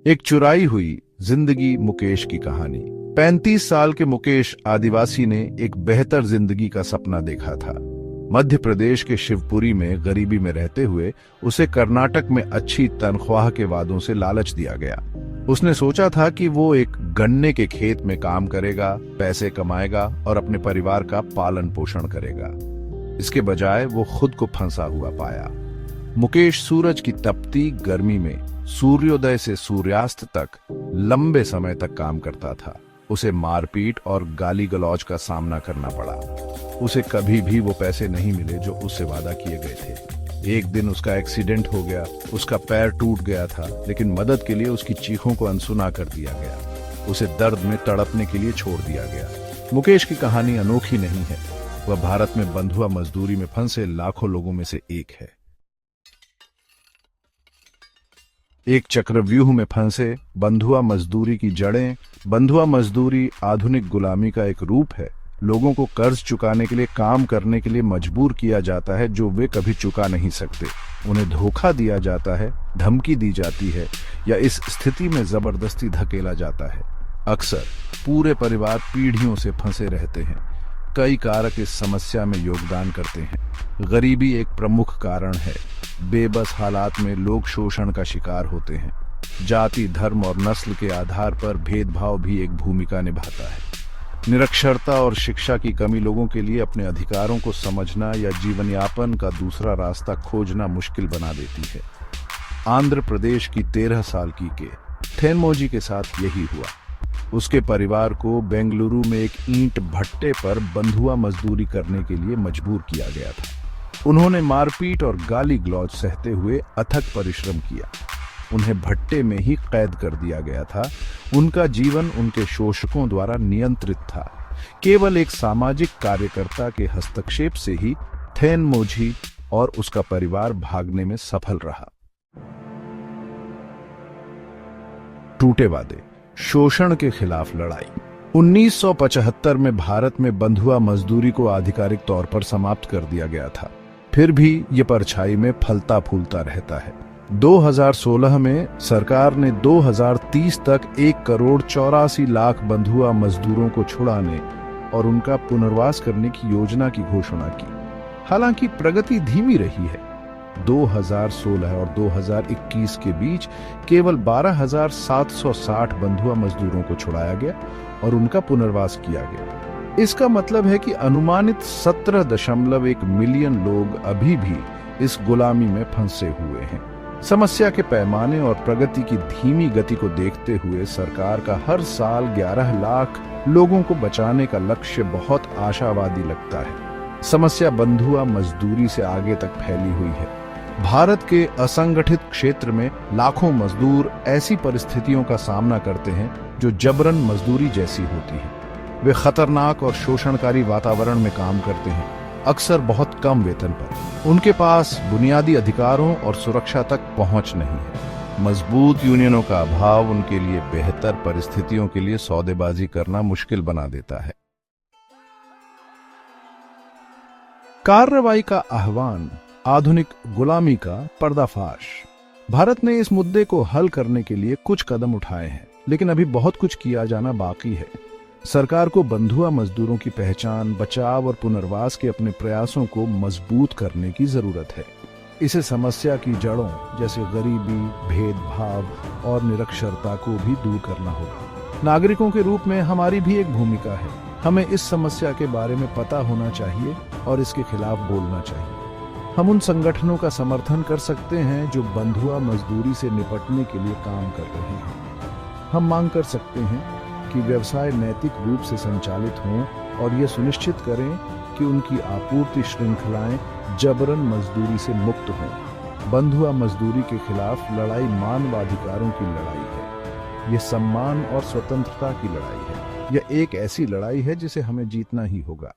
एक चुराई हुई जिंदगी मुकेश की कहानी। 35 साल के मुकेश आदिवासी ने एक बेहतर जिंदगी का सपना देखा था। मध्य प्रदेश के शिवपुरी में गरीबी में रहते हुए उसे कर्नाटक में अच्छी तनख्वाह के वादों से लालच दिया गया। उसने सोचा था कि वो एक गन्ने के खेत में काम करेगा, पैसे कमाएगा और अपने परिवार का पालन पोषण करेगा। इसके बजाय वो खुद को फंसा हुआ पाया। मुकेश सूरज की तपती गर्मी में सूर्योदय से सूर्यास्त तक लंबे समय तक काम करता था। उसे मारपीट और गाली गलौज का सामना करना पड़ा। उसे कभी भी वो पैसे नहीं मिले जो उससे वादा किए गए थे। एक दिन उसका एक्सीडेंट हो गया, उसका पैर टूट गया था, लेकिन मदद के लिए उसकी चीखों को अनसुना कर दिया गया। उसे दर्द में तड़पने के लिए छोड़ दिया गया। मुकेश की कहानी अनोखी नहीं है। वह भारत में बंधुआ मजदूरी में फंसे लाखों लोगों में से एक है। एक चक्रव्यूह में फंसे बंधुआ मजदूरी की जड़ें। बंधुआ मजदूरी आधुनिक गुलामी का एक रूप है। लोगों को कर्ज चुकाने के लिए काम करने के लिए मजबूर किया जाता है जो वे कभी चुका नहीं सकते। उन्हें धोखा दिया जाता है, धमकी दी जाती है या इस स्थिति में जबरदस्ती धकेला जाता है। अक्सर पूरे परिवार पीढ़ियों से फंसे रहते हैं। कई कारक इस समस्या में योगदान करते हैं। गरीबी एक प्रमुख कारण है। बेबस हालात में लोग शोषण का शिकार होते हैं। जाति, धर्म और नस्ल के आधार पर भेदभाव भी एक भूमिका निभाता है। निरक्षरता और शिक्षा की कमी लोगों के लिए अपने अधिकारों को समझना या जीवन यापन का दूसरा रास्ता खोजना मुश्किल बना देती है। आंध्र प्रदेश की 13 साल की के थेनमोजी के साथ यही हुआ। उसके परिवार को बेंगलुरु में एक ईंट भट्टे पर बंधुआ मजदूरी करने के लिए मजबूर किया गया था। उन्होंने मारपीट और गाली गलौज सहते हुए अथक परिश्रम किया। उन्हें भट्टे में ही कैद कर दिया गया था। उनका जीवन उनके शोषकों द्वारा नियंत्रित था। केवल एक सामाजिक कार्यकर्ता के हस्तक्षेप से ही थेनमोजी और उसका परिवार भागने में सफल रहा। टूटे वादे, शोषण के खिलाफ लड़ाई। 1975 में भारत में बंधुआ मजदूरी को आधिकारिक तौर पर समाप्त कर दिया गया था। फिर भी ये परछाई में फलता फूलता रहता है। 2016 में सरकार ने 2030 तक 1,84,00,000 बंधुआ मजदूरों को छुड़ाने और उनका पुनर्वास करने की योजना की घोषणा की। हालांकि प्रगति धीमी रही है। 2016 और 2021 के बीच केवल 12,760 बंधुआ मजदूरों को छुड़ाया गया और उनका पुनर्वास किया गया। इसका मतलब है कि अनुमानित 17.1 मिलियन लोग अभी भी इस गुलामी में फंसे हुए हैं। समस्या के पैमाने और प्रगति की धीमी गति को देखते हुए सरकार का हर साल 11 लाख लोगों को बचाने का लक्ष्य बहुत आशावादी लगता है। समस्या बंधुआ मजदूरी से आगे तक फैली हुई है। भारत के असंगठित क्षेत्र में लाखों मजदूर ऐसी परिस्थितियों का सामना करते हैं जो जबरन मजदूरी जैसी होती है। वे खतरनाक और शोषणकारी वातावरण में काम करते हैं, अक्सर बहुत कम वेतन पर। उनके पास बुनियादी अधिकारों और सुरक्षा तक पहुंच नहीं है। मजबूत यूनियनों का अभाव उनके लिए बेहतर परिस्थितियों के लिए सौदेबाजी करना मुश्किल बना देता है। कार्रवाई का आह्वान, आधुनिक गुलामी का पर्दाफाश। भारत ने इस मुद्दे को हल करने के लिए कुछ कदम उठाए हैं, लेकिन अभी बहुत कुछ किया जाना बाकी है। सरकार को बंधुआ मजदूरों की पहचान, बचाव और पुनर्वास के अपने प्रयासों को मजबूत करने की जरूरत है। इसे समस्या की जड़ों जैसे गरीबी, भेदभाव और निरक्षरता को भी दूर करना होगा। नागरिकों के रूप में हमारी भी एक भूमिका है। हमें इस समस्या के बारे में पता होना चाहिए और इसके खिलाफ बोलना चाहिए। हम उन संगठनों का समर्थन कर सकते हैं जो बंधुआ मजदूरी से निपटने के लिए काम कर रहे हैं। हम मांग कर सकते हैं कि व्यवसाय नैतिक रूप से संचालित हों और ये सुनिश्चित करें कि उनकी आपूर्ति श्रृंखलाएं जबरन मजदूरी से मुक्त हों। बंधुआ मजदूरी के खिलाफ लड़ाई मानवाधिकारों की लड़ाई है। यह सम्मान और स्वतंत्रता की लड़ाई है। यह एक ऐसी लड़ाई है जिसे हमें जीतना ही होगा।